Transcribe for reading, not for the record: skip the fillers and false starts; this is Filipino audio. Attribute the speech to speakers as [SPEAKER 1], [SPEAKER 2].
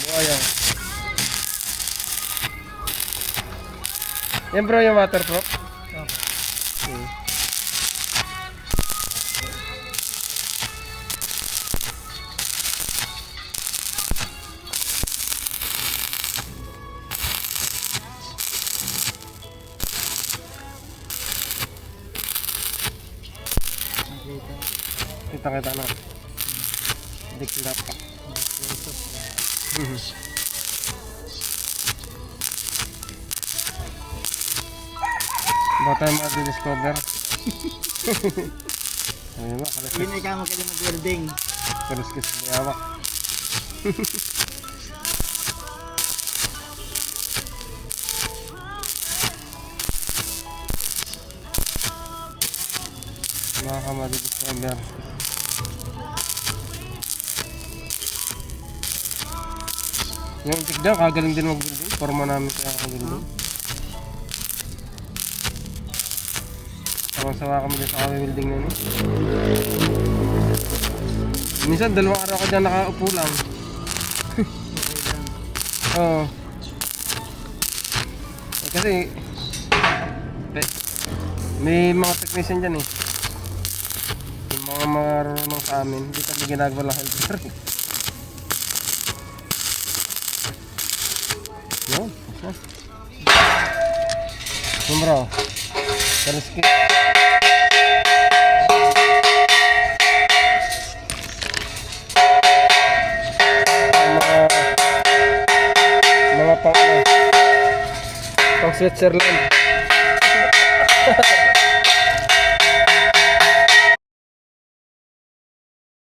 [SPEAKER 1] Buhayan. Yan bro yung waterproof. Okay. Kita-kita na. Diklap. Baka tayo ma-discover. Ayun ba, kaliskis.
[SPEAKER 2] Yun ikaw magkali mag-welding.
[SPEAKER 1] Kaliskis bayawak. Mga ka-discover. Yung tigda, kagaling din mag-building. Forma namin kaya kagaling. Sawa kami din sa building na yun. Minsan, 2 araw ka dyan nakaupo lang. Oo. Kasi, may mga technician dyan eh. Yung mga marunong sa amin, hindi kami ginagawa lang helper. Yun, yun bro. Kaliskis. Mga pang Switzerland.